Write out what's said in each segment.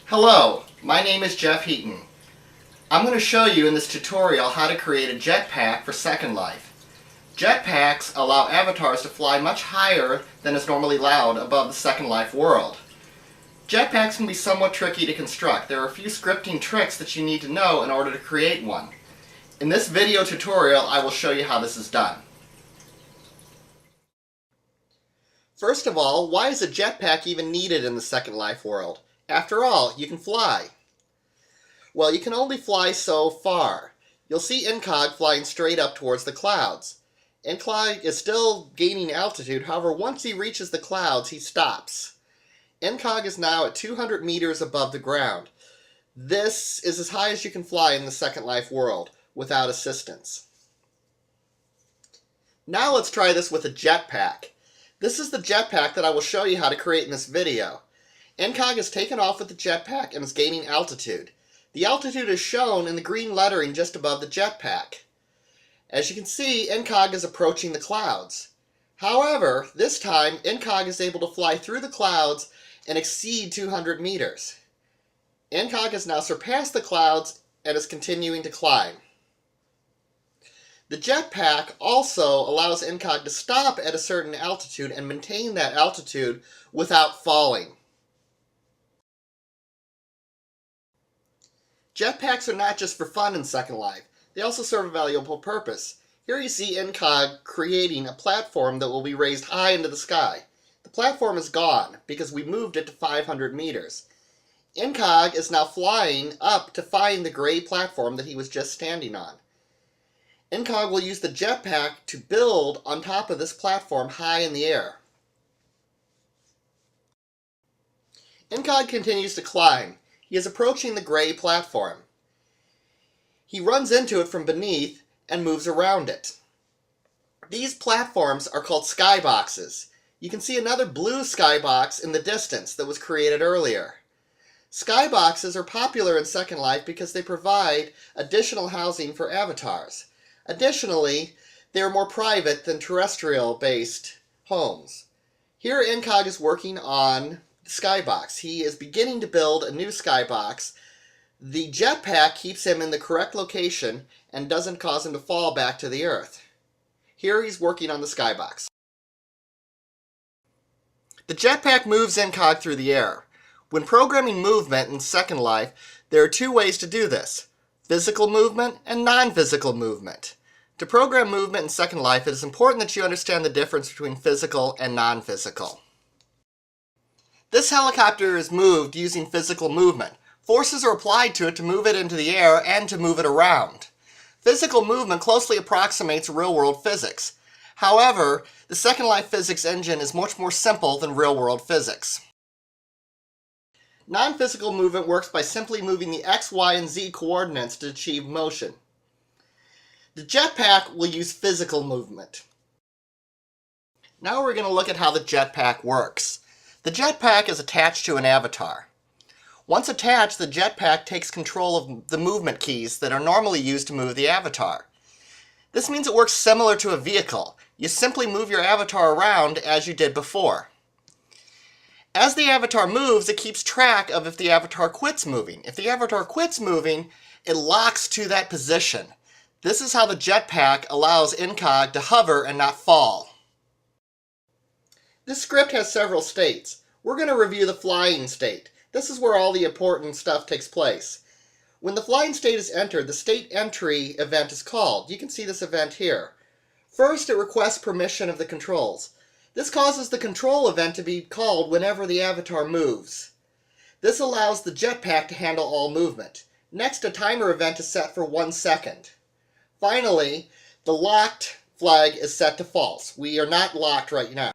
Hello, my name is Jeff Heaton. I'm going to show you in this tutorial how to create a jetpack for Second Life. Jetpacks allow avatars to fly much higher than is normally allowed above the Second Life world. Jetpacks can be somewhat tricky to construct. There are a few scripting tricks that you need to know in order to create one. In this video tutorial, I will show you how this is done. First of all, why is a jetpack even needed in the Second Life world? After all, you can fly. Well, you can only fly so far. You'll see Incog flying straight up towards the clouds. Incog is still gaining altitude, however, once he reaches the clouds, he stops. Incog is now at 200 meters above the ground. This is as high as you can fly in the Second Life world, without assistance. Now let's try this with a jetpack. This is the jetpack that I will show you how to create in this video. Incog has taken off with the jetpack and is gaining altitude. The altitude is shown in the green lettering just above the jetpack. As you can see, Incog is approaching the clouds. However, this time, Incog is able to fly through the clouds and exceed 200 meters. Incog has now surpassed the clouds and is continuing to climb. The jetpack also allows Incog to stop at a certain altitude and maintain that altitude without falling. Jetpacks are not just for fun in Second Life, they also serve a valuable purpose. Here you see Incog creating a platform that will be raised high into the sky. The platform is gone because we moved it to 500 meters. Incog is now flying up to find the gray platform that he was just standing on. Incog will use the jetpack to build on top of this platform high in the air. Incog continues to climb. He is approaching the gray platform. He runs into it from beneath and moves around it. These platforms are called skyboxes. You can see another blue skybox in the distance that was created earlier. Skyboxes are popular in Second Life because they provide additional housing for avatars. Additionally, they are more private than terrestrial-based homes. Here Incog is working on skybox. He is beginning to build a new skybox. The jetpack keeps him in the correct location and doesn't cause him to fall back to the earth. Here he's working on the skybox. The jetpack moves Incog through the air. When programming movement in Second Life, there are two ways to do this: physical movement and non-physical movement. To program movement in Second Life, it is important that you understand the difference between physical and non-physical. This helicopter is moved using physical movement. Forces are applied to it to move it into the air and to move it around. Physical movement closely approximates real-world physics. However, the Second Life physics engine is much more simple than real-world physics. Non-physical movement works by simply moving the X, Y, and Z coordinates to achieve motion. The jetpack will use physical movement. Now we're going to look at how the jetpack works. The jetpack is attached to an avatar. Once attached, the jetpack takes control of the movement keys that are normally used to move the avatar. This means it works similar to a vehicle. You simply move your avatar around as you did before. As the avatar moves, it keeps track of if the avatar quits moving. If the avatar quits moving, it locks to that position. This is how the jetpack allows Incog to hover and not fall. This script has several states. We're going to review the flying state. This is where all the important stuff takes place. When the flying state is entered, the state entry event is called. You can see this event here. First, it requests permission of the controls. This causes the control event to be called whenever the avatar moves. This allows the jetpack to handle all movement. Next, a timer event is set for 1 second. Finally, the locked flag is set to false. We are not locked right now.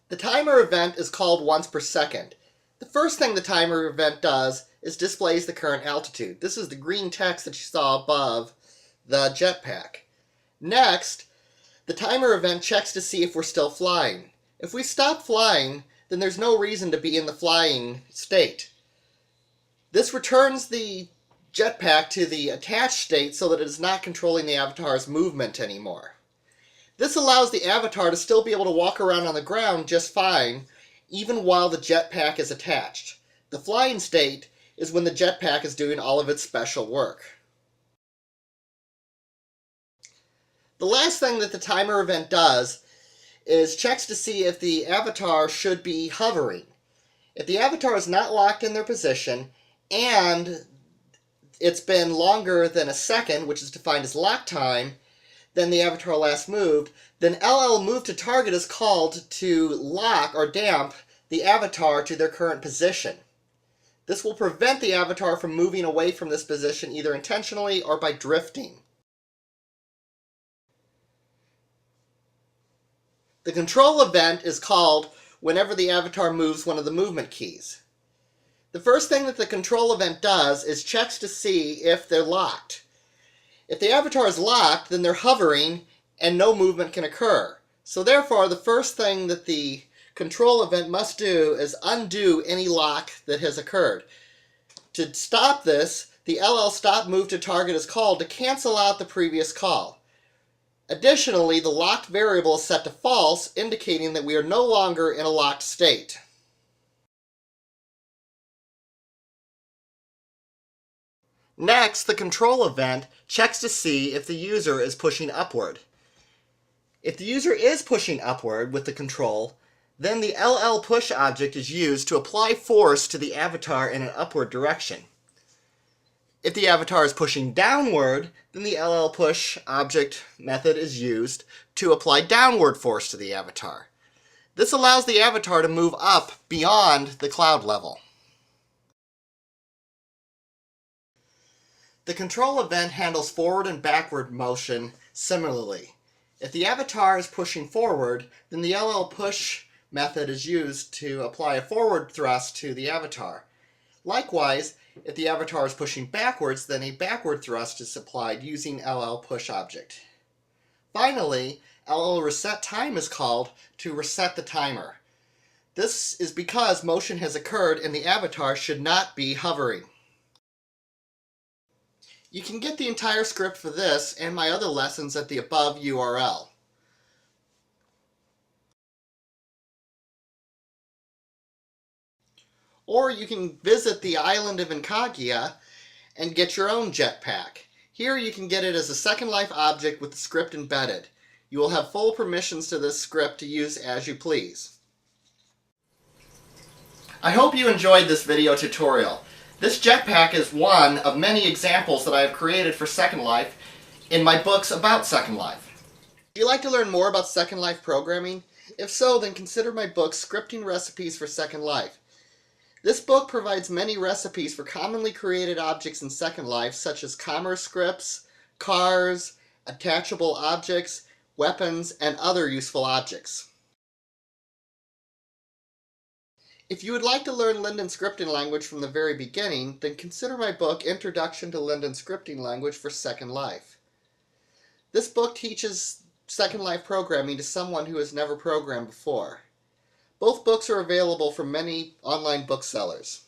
The timer event is called once per second. The first thing the timer event does is displays the current altitude. This is the green text that you saw above the jetpack. Next, the timer event checks to see if we're still flying. If we stop flying, then there's no reason to be in the flying state. This returns the jetpack to the attached state so that it is not controlling the avatar's movement anymore. This allows the avatar to still be able to walk around on the ground just fine, even while the jetpack is attached. The flying state is when the jetpack is doing all of its special work. The last thing that the timer event does is checks to see if the avatar should be hovering. If the avatar is not locked in their position and it's been longer than a second, which is defined as lock time, then the avatar last moved, then LL move to target is called to lock or damp the avatar to their current position. This will prevent the avatar from moving away from this position either intentionally or by drifting. The control event is called whenever the avatar moves one of the movement keys. The first thing that the control event does is checks to see if they're locked. If the avatar is locked, then they're hovering and no movement can occur. So therefore, the first thing that the control event must do is undo any lock that has occurred. To stop this, the LL stop move to target is called to cancel out the previous call. Additionally, the locked variable is set to false, indicating that we are no longer in a locked state. Next, the control event checks to see if the user is pushing upward. If the user is pushing upward with the control, then the LL push object is used to apply force to the avatar in an upward direction. If the avatar is pushing downward, then the LL push object method is used to apply downward force to the avatar. This allows the avatar to move up beyond the cloud level. The control event handles forward and backward motion similarly. If the avatar is pushing forward, then the LL push method is used to apply a forward thrust to the avatar. Likewise, if the avatar is pushing backwards, then a backward thrust is applied using LL push object. Finally, LL reset time is called to reset the timer. This is because motion has occurred and the avatar should not be hovering. You can get the entire script for this and my other lessons at the above URL. Or you can visit the island of Inkagia and get your own jetpack. Here you can get it as a Second Life object with the script embedded. You will have full permissions to this script to use as you please. I hope you enjoyed this video tutorial. This jetpack is one of many examples that I have created for Second Life in my books about Second Life. Would you like to learn more about Second Life programming? If so, then consider my book, Scripting Recipes for Second Life. This book provides many recipes for commonly created objects in Second Life, such as commerce scripts, cars, attachable objects, weapons, and other useful objects. If you would like to learn Linden scripting language from the very beginning, then consider my book, Introduction to Linden Scripting Language for Second Life. This book teaches Second Life programming to someone who has never programmed before. Both books are available from many online booksellers.